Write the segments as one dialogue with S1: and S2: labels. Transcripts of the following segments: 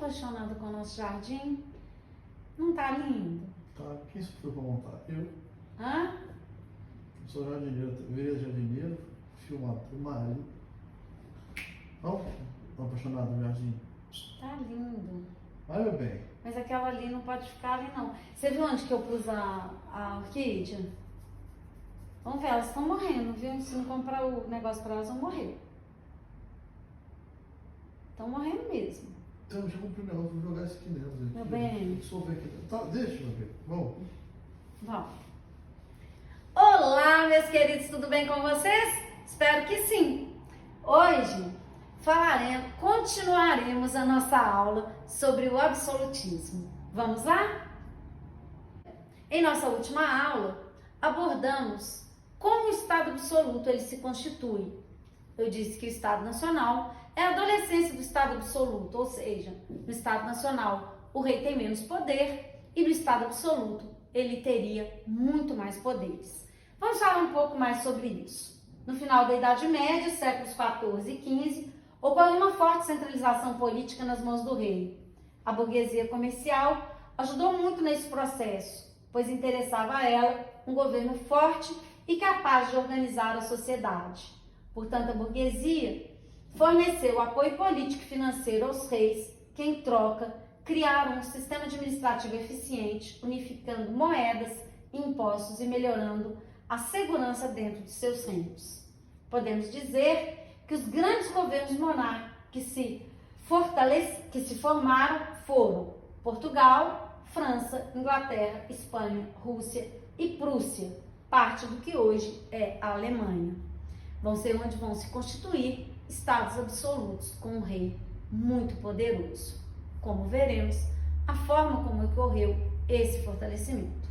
S1: apaixonada com o nosso jardim. Não tá lindo?
S2: Tá, quem foi pra montar? Eu.
S1: Hã?
S2: Sou jardineiro, veio jardineiro, filmador, marido. Não, apaixonado no jardim.
S1: Tá lindo.
S2: Vai, meu bem.
S1: Mas aquela ali não pode ficar ali, não. Você viu onde que eu pus a orquídea? Vamos ver, elas estão morrendo, viu? Se não comprar o negócio para elas, vão morrer. Estão morrendo mesmo.
S2: Então, já comprei o negócio, vou jogar isso aqui mesmo.
S1: Meu bem.
S2: Dissolver aqui. Tá, deixa, meu bem. Vamos.
S1: Vamos. Olá, meus queridos, tudo bem com vocês? Espero que sim. Hoje continuaremos a nossa aula sobre o absolutismo. Vamos lá? Em nossa última aula, abordamos como o Estado absoluto ele se constitui. Eu disse que o Estado Nacional é a adolescência do Estado absoluto, ou seja, no Estado Nacional o rei tem menos poder e no Estado absoluto ele teria muito mais poderes. Vamos falar um pouco mais sobre isso. No final da Idade Média, séculos XIV e XV, ocorre uma forte centralização política nas mãos do rei. A burguesia comercial ajudou muito nesse processo, pois interessava a ela um governo forte e capaz de organizar a sociedade. Portanto, a burguesia forneceu apoio político e financeiro aos reis, que em troca criaram um sistema administrativo eficiente, unificando moedas e impostos e melhorando a segurança dentro de seus reinos. Podemos dizer que os grandes governos monárquicos que se formaram foram Portugal, França, Inglaterra, Espanha, Rússia e Prússia, parte do que hoje é a Alemanha. Vão ser onde vão se constituir estados absolutos com um rei muito poderoso. Como veremos, a forma como ocorreu esse fortalecimento.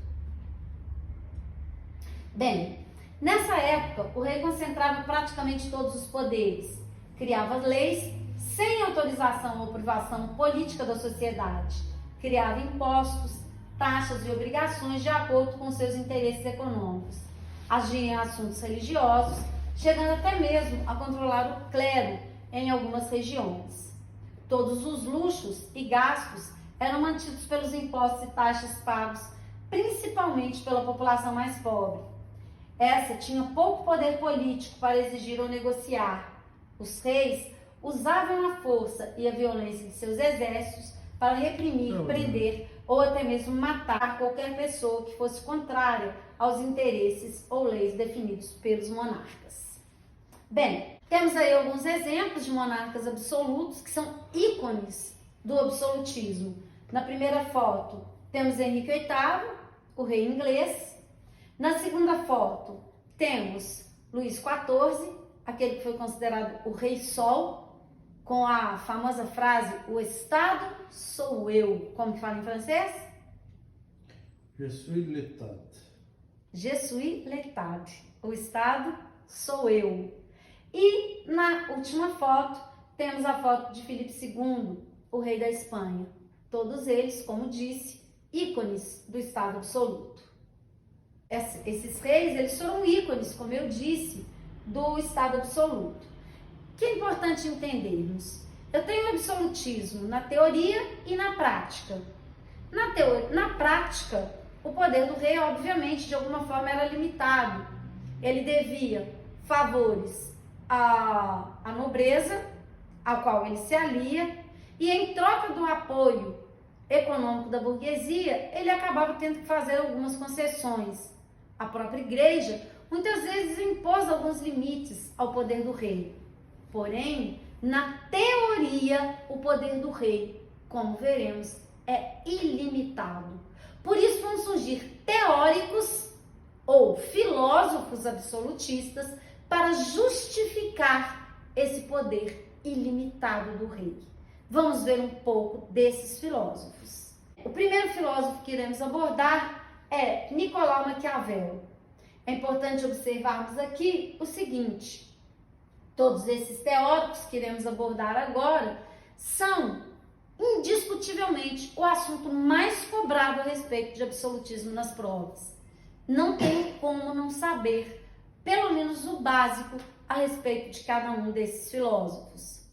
S1: Bem, nessa época, o rei concentrava praticamente todos os poderes, criava leis sem autorização ou privação política da sociedade, criava impostos, taxas e obrigações de acordo com seus interesses econômicos, agia em assuntos religiosos, chegando até mesmo a controlar o clero em algumas regiões. Todos os luxos e gastos eram mantidos pelos impostos e taxas pagos, principalmente pela população mais pobre. Essa tinha pouco poder político para exigir ou negociar. Os reis usavam a força e a violência de seus exércitos para reprimir, prender ou até mesmo matar qualquer pessoa que fosse contrária aos interesses ou leis definidos pelos monarcas. Bem, temos aí alguns exemplos de monarcas absolutos que são ícones do absolutismo. Na primeira foto, temos Henrique VIII, o rei inglês. Na segunda foto, temos Luís XIV, aquele que foi considerado o rei sol, com a famosa frase, o Estado sou eu. Como que fala em francês?
S2: Je suis l'État.
S1: Je suis l'État. O Estado sou eu. E na última foto, temos a foto de Filipe II, o rei da Espanha. Todos eles, como disse, ícones do Estado absoluto. Esses reis, eles foram ícones, como eu disse, do Estado absoluto. O que é importante entendermos? Eu tenho absolutismo na teoria e na prática. Na prática, o poder do rei, obviamente, de alguma forma era limitado. Ele devia favores à nobreza, ao qual ele se alia, e em troca do apoio econômico da burguesia, ele acabava tendo que fazer algumas concessões. A própria igreja, muitas vezes, impôs alguns limites ao poder do rei. Porém, na teoria, o poder do rei, como veremos, é ilimitado. Por isso vão surgir teóricos ou filósofos absolutistas para justificar esse poder ilimitado do rei. Vamos ver um pouco desses filósofos. O primeiro filósofo que iremos abordar é Nicolau Maquiavel. É importante observarmos aqui o seguinte: todos esses teóricos que iremos abordar agora são indiscutivelmente o assunto mais cobrado a respeito de absolutismo nas provas. Não tem como não saber, pelo menos o básico, a respeito de cada um desses filósofos.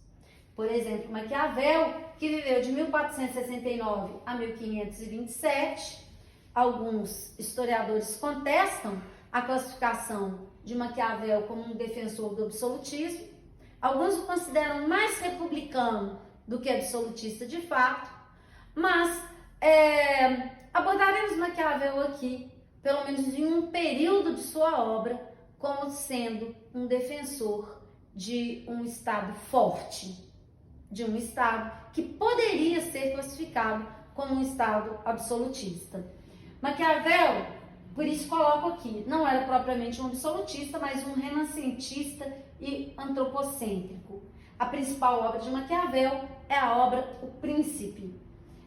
S1: Por exemplo, Maquiavel que viveu de 1469 a 1527. Alguns historiadores contestam a classificação de Maquiavel como um defensor do absolutismo. Alguns o consideram mais republicano do que absolutista de fato. Mas abordaremos Maquiavel aqui, pelo menos em um período de sua obra, como sendo um defensor de um Estado forte, de um Estado que poderia ser classificado como um Estado absolutista. Maquiavel, por isso coloco aqui, não era propriamente um absolutista, mas um renascentista e antropocêntrico. A principal obra de Maquiavel é a obra O Príncipe.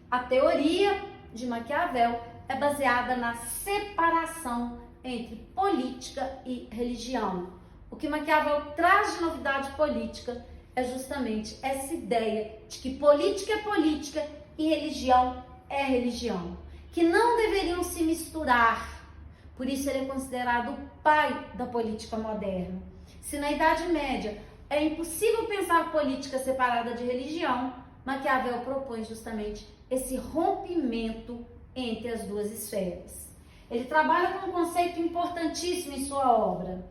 S1: A teoria de Maquiavel é baseada na separação entre política e religião. O que Maquiavel traz de novidade política é justamente essa ideia de que política é política e religião é religião, que não deveriam se misturar. Por isso ele é considerado o pai da política moderna. Se na Idade Média é impossível pensar política separada de religião, Maquiavel propõe justamente esse rompimento entre as duas esferas. Ele trabalha com um conceito importantíssimo em sua obra,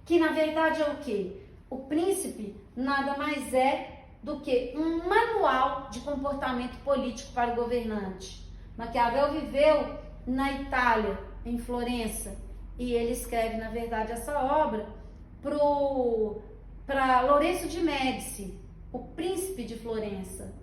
S1: que na verdade é o quê? O Príncipe nada mais é do que um manual de comportamento político para o governante. Maquiavel viveu na Itália, em Florença, e ele escreve, na verdade, essa obra para Lourenço de Médici, o príncipe de Florença.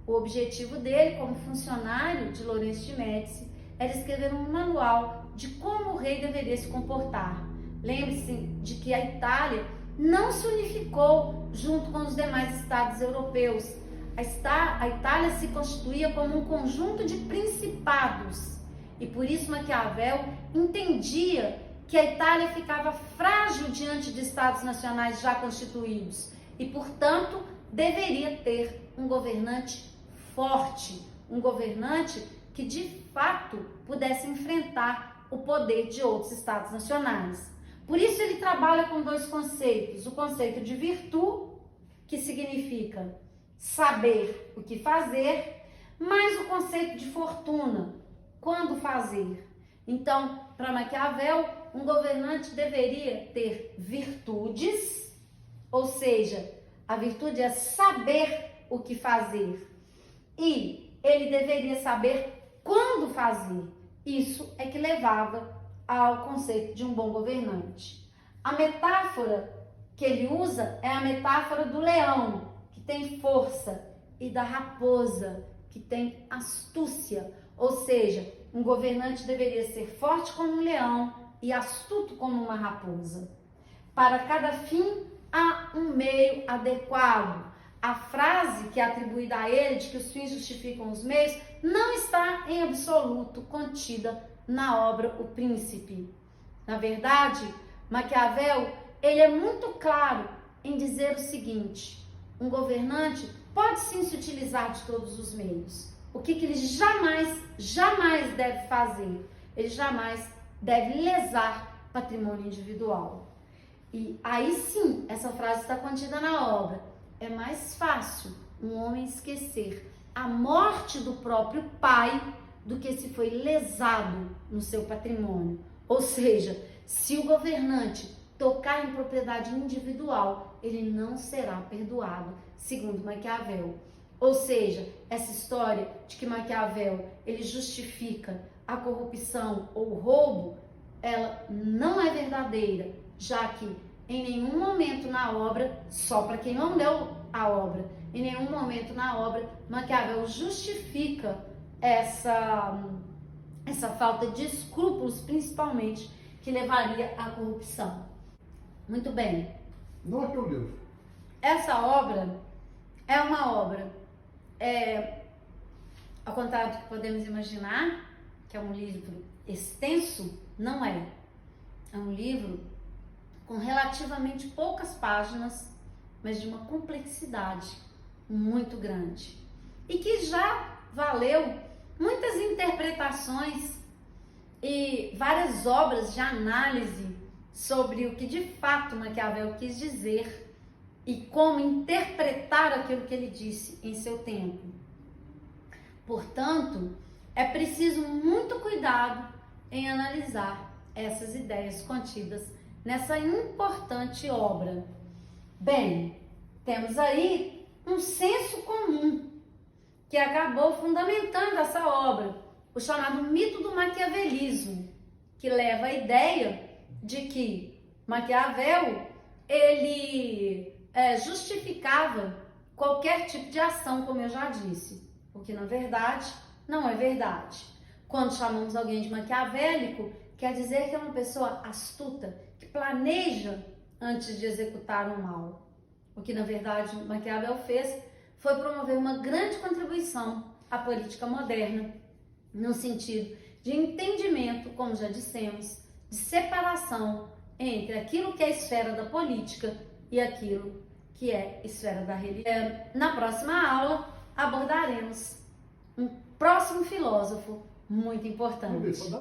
S1: O objetivo dele, como funcionário de Lourenço de Médici, era escrever um manual de como o rei deveria se comportar. Lembre-se de que a Itália não se unificou junto com os demais estados europeus. A Itália se constituía como um conjunto de principados. E por isso Maquiavel entendia que a Itália ficava frágil diante de estados nacionais já constituídos e, portanto, deveria ter um governante forte, um governante que de fato pudesse enfrentar o poder de outros estados nacionais. Por isso ele trabalha com dois conceitos: o conceito de virtude, que significa saber o que fazer, mais o conceito de fortuna, quando fazer. Então, para Maquiavel, um governante deveria ter virtudes, ou seja, a virtude é saber o que fazer, e ele deveria saber quando fazer. Isso é que levava ao conceito de um bom governante. A metáfora que ele usa é a metáfora do leão, que tem força, e da raposa, que tem astúcia. Ou seja, um governante deveria ser forte como um leão e astuto como uma raposa. Para cada fim, há um meio adequado. A frase que é atribuída a ele, de que os fins justificam os meios, não está em absoluto contida na obra O Príncipe. Na verdade, Maquiavel, ele é muito claro em dizer o seguinte: um governante pode sim se utilizar de todos os meios. O que ele jamais deve fazer? Ele jamais deve lesar patrimônio individual. E aí sim, essa frase está contida na obra. É mais fácil um homem esquecer a morte do próprio pai do que se foi lesado no seu patrimônio. Ou seja, se o governante tocar em propriedade individual, ele não será perdoado, segundo Maquiavel. Ou seja, essa história de que Maquiavel ele justifica a corrupção ou o roubo, ela não é verdadeira, já que em nenhum momento na obra, só para quem não leu a obra, em nenhum momento na obra Maquiavel justifica essa falta de escrúpulos, principalmente, que levaria à corrupção. Muito bem.
S2: Não é que eu livro.
S1: Essa obra é uma obra, ao contrário do que podemos imaginar, que é um livro extenso, não é. É um livro com relativamente poucas páginas, mas de uma complexidade muito grande. E que já valeu muitas interpretações e várias obras de análise sobre o que de fato Maquiavel quis dizer e como interpretar aquilo que ele disse em seu tempo. Portanto, é preciso muito cuidado em analisar essas ideias contidas nessa importante obra. Bem, temos aí um senso comum que acabou fundamentando essa obra, o chamado mito do maquiavelismo, que leva à ideia de que Maquiavel ele justificava qualquer tipo de ação, como eu já disse, o que na verdade não é verdade. Quando chamamos alguém de maquiavélico, quer dizer que é uma pessoa astuta, que planeja antes de executar o mal. O que na verdade Maquiavel fez foi promover uma grande contribuição à política moderna, no sentido de entendimento, como já dissemos, de separação entre aquilo que é a esfera da política e aquilo que é a esfera da religião. Na próxima aula abordaremos um próximo filósofo muito importante.